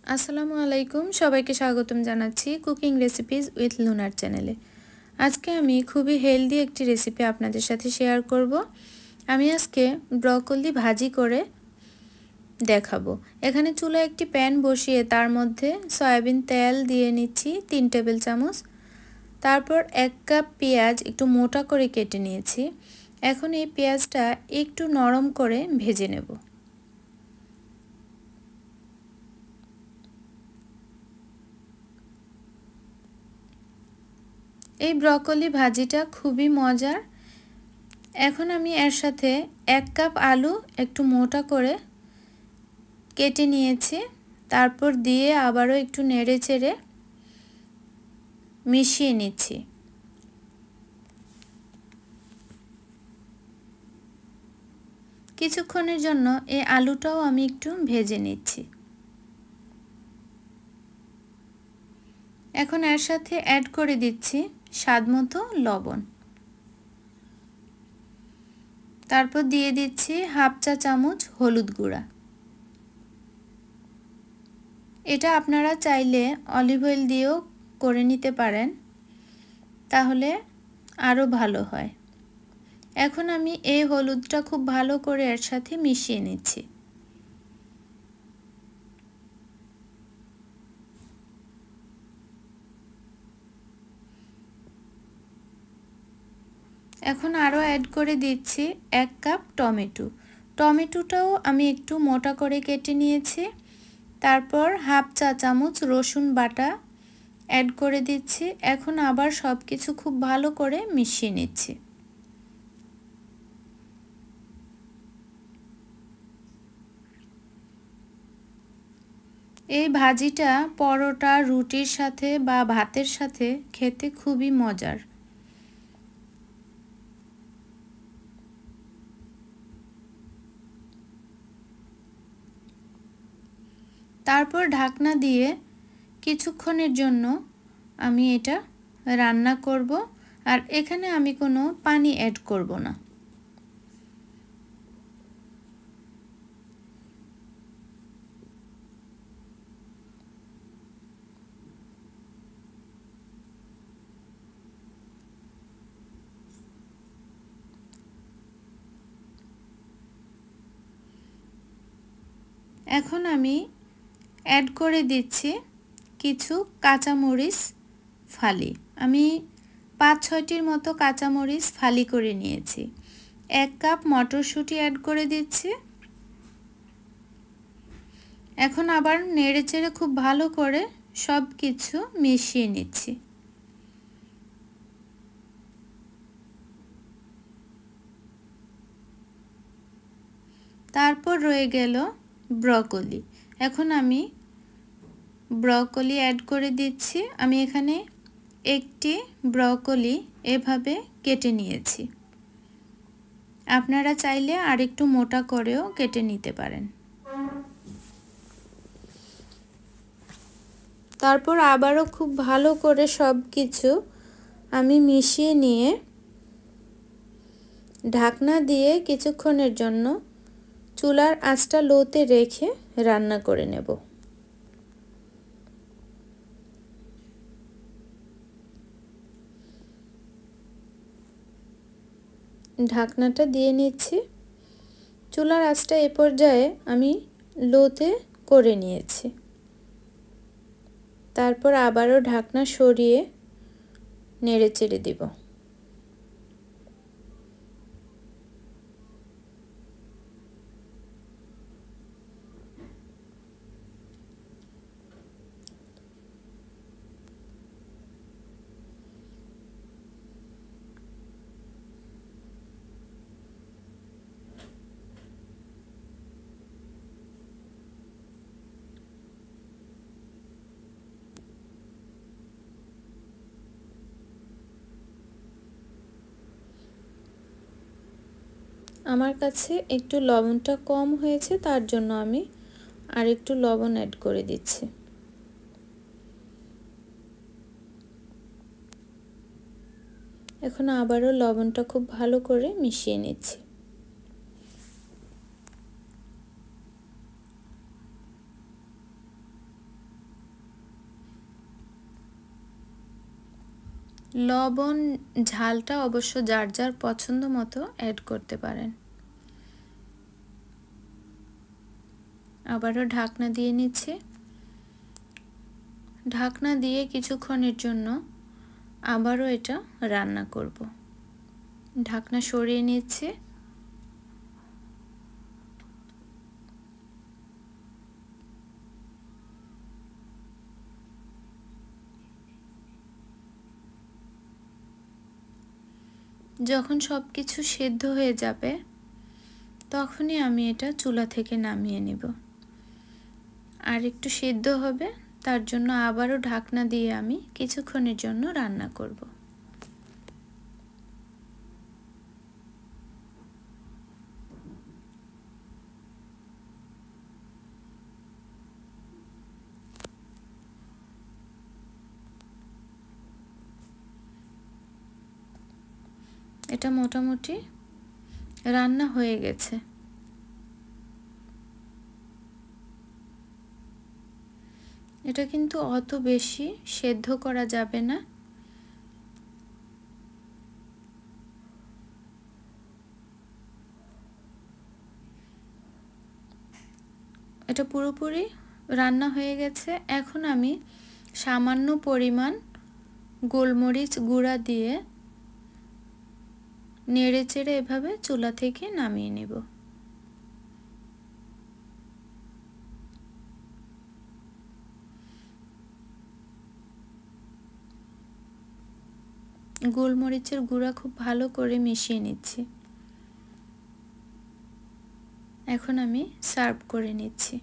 আসসালামু আলাইকুম, সবাইকে স্বাগতম জানাচ্ছি কুকিং রেসিপিজ উইথ লুনার চ্যানেলে। আজকে আমি খুবই হেলদি একটি রেসিপি আপনাদের সাথে শেয়ার করব। আমি আজকে ব্রকলি ভাজি করে দেখাবো। এখানে চুলায় একটি প্যান বসিয়ে তার মধ্যে সয়াবিন তেল দিয়ে নিচ্ছি 3 টেবিল চামচ। তারপর 1 কাপ পেঁয়াজ একটু মোটা করে কেটে নিয়েছি। এখন এই পেঁয়াজটা একটু নরম করে ভেজে নেব। এই ব্রকলি ভাজিটা খুবই মজার। এখন আমি এর সাথে 1 কাপ আলু একটু মোটা করে কেটে নিয়েছি। তারপর দিয়ে আবারও একটু নেড়ে চেড়ে মিশিয়ে নিচ্ছি। কিছুক্ষণের জন্য এই আলুটাও আমি একটু ভেজে নিচ্ছি। এখন এর সাথে অ্যাড করে দিচ্ছি স্বাদমতো লবণ। তারপর দিয়ে দিচ্ছি হাফ চা চামচ হলুদ গুঁড়া। এটা আপনারা চাইলে অলিভ অয়েল দিয়েও করে নিতে পারেন, তাহলে আরও ভালো হয়। এখন আমি এই হলুদটা খুব ভালো করে এর সাথে মিশিয়ে নিচ্ছি। এখন আরও অ্যাড করে দিচ্ছি 1 কাপ টমেটো। টমেটোটাও আমি একটু মোটা করে কেটে নিয়েছি। তারপর হাফ চা চামচ রসুন বাটা অ্যাড করে দিচ্ছি। এখন আবার সব কিছু খুব ভালো করে মিশিয়ে নিচ্ছি। এই ভাজিটা পরোটা, রুটির সাথে বা ভাতের সাথে খেতে খুবই মজার। তারপর ঢাকনা দিয়ে কিছুক্ষণের জন্য আমি এটা রান্না করব। আর এখানে আমি কোনো পানি অ্যাড করব না। এখন আমি অ্যাড করে দিচ্ছি কিছু কাঁচামরিচ ফালি। আমি 5-6টির মতো কাঁচামরিচ ফালি করে নিয়েছি। 1 কাপ মটরশুঁটি অ্যাড করে দিচ্ছি। এখন আবার নেড়েচেড়ে খুব ভালো করে সব কিছু মিশিয়ে নিচ্ছি। তারপর রয়ে গেল ব্রকলি। এখন আমি ব্রকলি অ্যাড করে দিচ্ছি। আমি এখানে একটি ব্রকলি এভাবে কেটে নিয়েছি। আপনারা চাইলে আরেকটু মোটা করেও কেটে নিতে পারেন। তারপর আবারও খুব ভালো করে সব কিছু আমি মিশিয়ে নিয়ে ঢাকনা দিয়ে কিছুক্ষণের জন্য চুলার আঁচটা লোতে রেখে রান্না করে নেব। ঢাকনাটা দিয়ে নিচ্ছি। চুলার আঁচটা এ পর্যায়ে আমি লোতে করে নিয়েছি। তারপর আবারও ঢাকনা সরিয়ে নেড়ে চেড়ে দিব। আমার কাছে একটু লবণটা কম হয়েছে, তার জন্য আমি আর একটু লবণ অ্যাড করে দিচ্ছি। এখন আবারও লবণটা খুব ভালো করে মিশিয়ে নিচ্ছি। লবণ ঝালটা অবশ্য যার যার পছন্দ মতো অ্যাড করতে পারেন। আবারও ঢাকনা দিয়ে নিচ্ছি। ঢাকনা দিয়ে কিছুক্ষণের জন্য আবারও এটা রান্না করব। ঢাকনা সরিয়ে নিচ্ছি। যখন সব কিছু সেদ্ধ হয়ে যাবে তখনই আমি এটা চুলা থেকে নামিয়ে নেব। আর একটু সেদ্ধ হবে, তার জন্য আবারও ঢাকনা দিয়ে আমি কিছুক্ষণের জন্য রান্না করব। এটা মোটামুটি রান্না হয়ে গেছে। এটা কিন্তু অত বেশি সেদ্ধ করা যাবে না। এটা পুরোপুরি রান্না হয়ে গেছে। এখন আমি সামান্য পরিমাণ গোলমরিচ গুঁড়া দিয়ে নেড়েচেড়ে এভাবে চুলা থেকে নামিয়ে নেব। গোলমরিচের গুঁড়া খুব ভালো করে মিশিয়ে নিচ্ছি। এখন আমি সার্ভ করে নিচ্ছি।